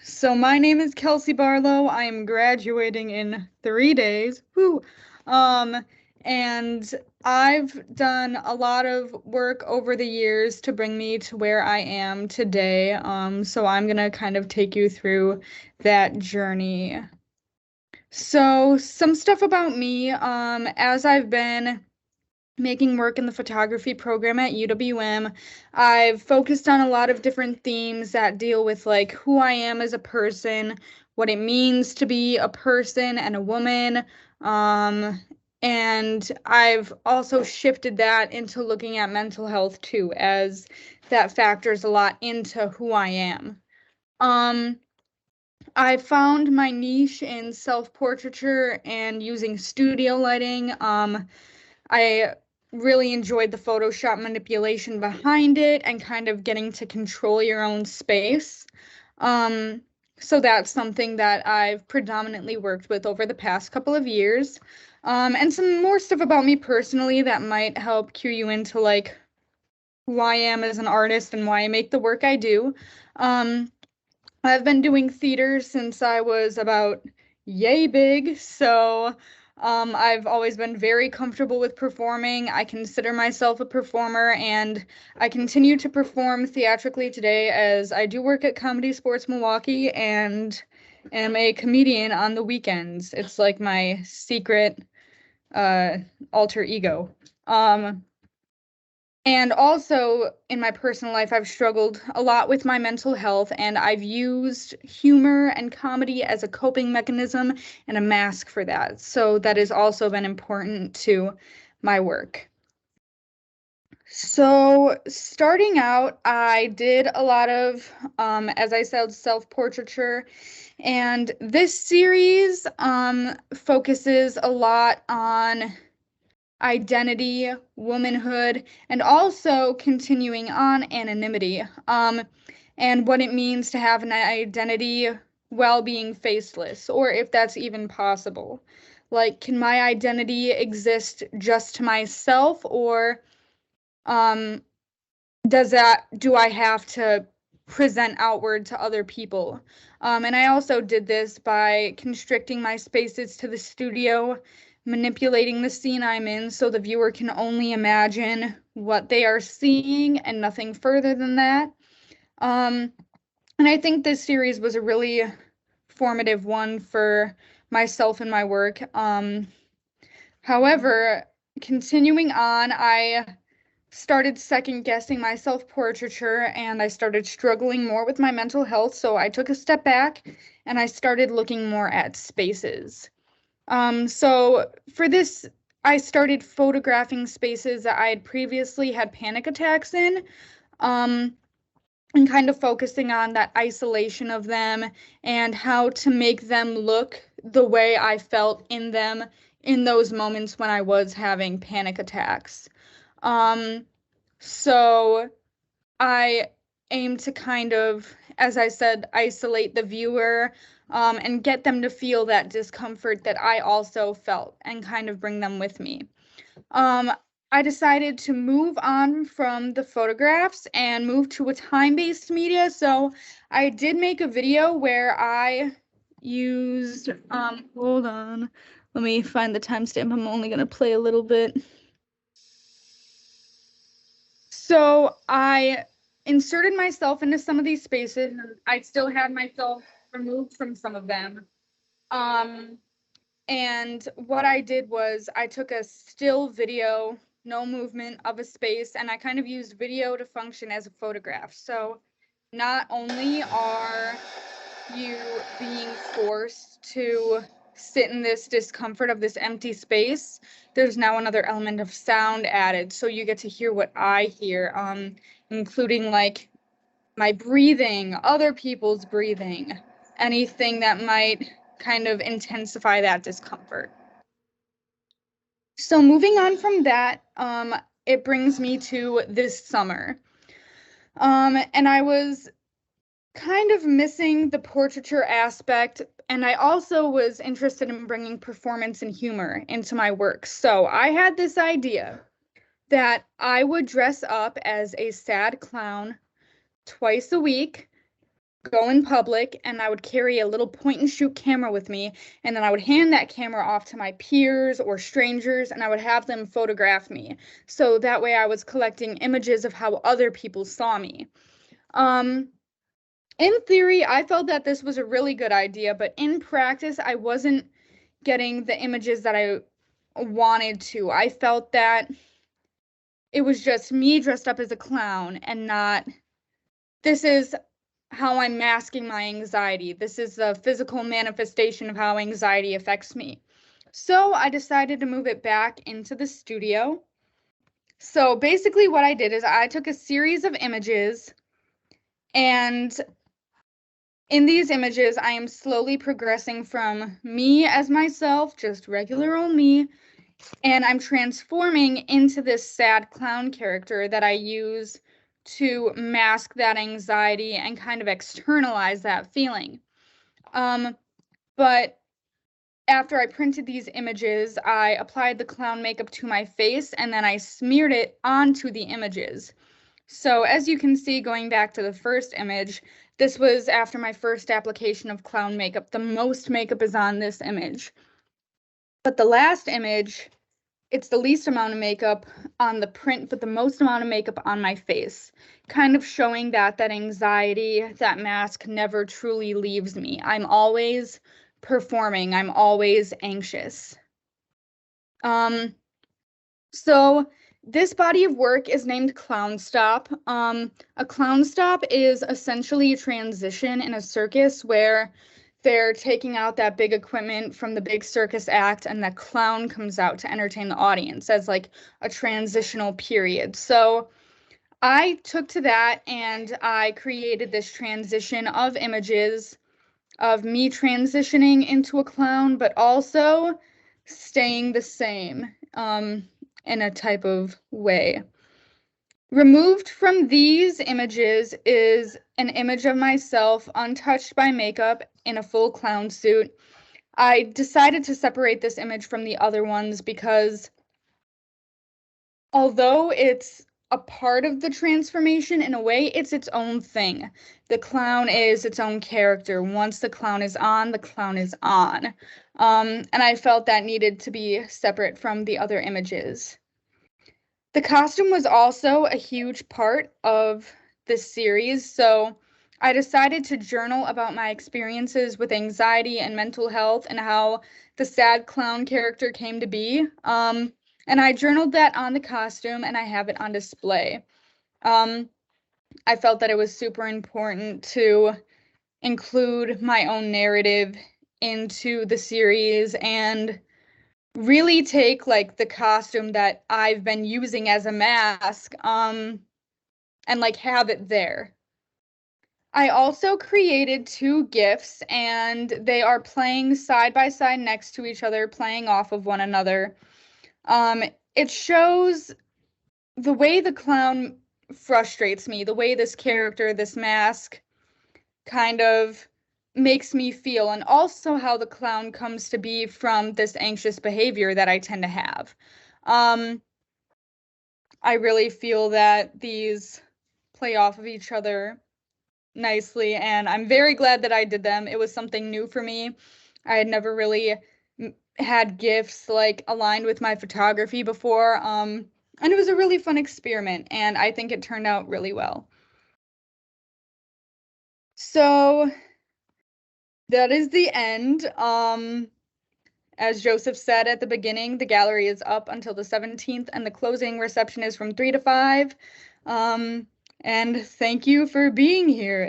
So my name is Kelsie Barlow. I am graduating in 3 days. Woo! Um, and I've done a lot of work over the years to bring me to where I am today. So I'm gonna kind of take you through that journey. So some stuff about me, as I've been making work in the photography program at UWM. I've focused on a lot of different themes that deal with like who I am as a person, what it means to be a person and a woman. Um, and I've also shifted that into looking at mental health too, as that factors a lot into who I am. Um, I found my niche in self-portraiture and using studio lighting. I really enjoyed the Photoshop manipulation behind it and kind of getting to control your own space. Um, so that's something that I've predominantly worked with over the past couple of years. And some more stuff about me personally that might help cue you into like who I am as an artist and why I make the work I do. Um, I've been doing theater since I was about yay big, so I've always been very comfortable with performing. I consider myself a performer, and I continue to perform theatrically today as I do work at Comedy Sports Milwaukee and am a comedian on the weekends. It's like my secret uh, alter ego. Um, and also in my personal life, I've struggled a lot with my mental health, and I've used humor and comedy as a coping mechanism and a mask for that. So that has also been important to my work. So starting out, I did a lot of, as I said, self-portraiture, and this series focuses a lot on identity, womanhood, and also continuing on anonymity, and what it means to have an identity while being faceless, or if that's even possible. Like, can my identity exist just to myself, or um, do I have to present outward to other people? And I also did this by constricting my spaces to the studio, manipulating the scene I'm in so the viewer can only imagine what they are seeing and nothing further than that. Um, and I think this series was a really formative one for myself and my work. However, continuing on, I started second guessing my self-portraiture and I started struggling more with my mental health. So I took a step back and I started looking more at spaces. So for this, I started photographing spaces that I had previously had panic attacks in, um, and kind of focusing on that isolation of them and how to make them look the way I felt in them in those moments when I was having panic attacks. Um, so I aim to kind of, as I said, isolate the viewer, and get them to feel that discomfort that I also felt and kind of bring them with me. Um, I decided to move on from the photographs and move to a time-based media. So I did make a video where I used, hold on, let me find the timestamp. I'm only going to play a little bit. So I inserted myself into some of these spaces, and I still had myself removed from some of them. Um, and what I did was I took a still video, no movement of a space, and I kind of used video to function as a photograph. So not only are you being forced to sit in this discomfort of this empty space, there's now another element of sound added. So you get to hear what I hear, including like my breathing, other people's breathing, anything that might kind of intensify that discomfort. So moving on from that, it brings me to this summer. And I was kind of missing the portraiture aspect, and I also was interested in bringing performance and humor into my work. So I had this idea that I would dress up as a sad clown twice a week go in public and I would carry a little point and shoot camera with me, and then I would hand that camera off to my peers or strangers and I would have them photograph me. So that way I was collecting images of how other people saw me. In theory, I felt that this was a really good idea, but in practice, I wasn't getting the images that I wanted to. I felt that it was just me dressed up as a clown and not, this is how I'm masking my anxiety. This is the physical manifestation of how anxiety affects me. So I decided to move it back into the studio. So basically what I did is I took a series of images, and in these images, I am slowly progressing from me as myself, just regular old me, and I'm transforming into this sad clown character that I use to mask that anxiety and kind of externalize that feeling. But after I printed these images, I applied the clown makeup to my face and then I smeared it onto the images. So as you can see, going back to the first image, this was after my first application of clown makeup. The most makeup is on this image. But the last image, it's the least amount of makeup on the print, but the most amount of makeup on my face, kind of showing that anxiety, that mask never truly leaves me. I'm always performing. I'm always anxious. So this body of work is named Clown Stop. A clown stop is essentially a transition in a circus where they're taking out that big equipment from the big circus act and the clown comes out to entertain the audience as like a transitional period. So I took to that and I created this transition of images of me transitioning into a clown, but also staying the same in a type of way. Removed from these images is an image of myself untouched by makeup in a full clown suit. I decided to separate this image from the other ones because although it's a part of the transformation, in a way, it's its own thing. The clown is its own character. Once the clown is on, the clown is on. And I felt that needed to be separate from the other images. The costume was also a huge part of this series, so I decided to journal about my experiences with anxiety and mental health and how the sad clown character came to be. And I journaled that on the costume and I have it on display. I felt that it was super important to include my own narrative into the series and really take like the costume that I've been using as a mask and like have it there. I also created 2 GIFs and they are playing side by side next to each other, playing off of one another. It shows the way the clown frustrates me, the way this character, this mask, kind of makes me feel, and also how the clown comes to be from this anxious behavior that I tend to have. I really feel that these play off of each other nicely, and I'm very glad that I did them. It was something new for me. I had never really had gifts like aligned with my photography before, and it was a really fun experiment, and I think it turned out really well. So that is the end. As Joseph said at the beginning, the gallery is up until the 17th, and the closing reception is from 3 to 5. And thank you for being here.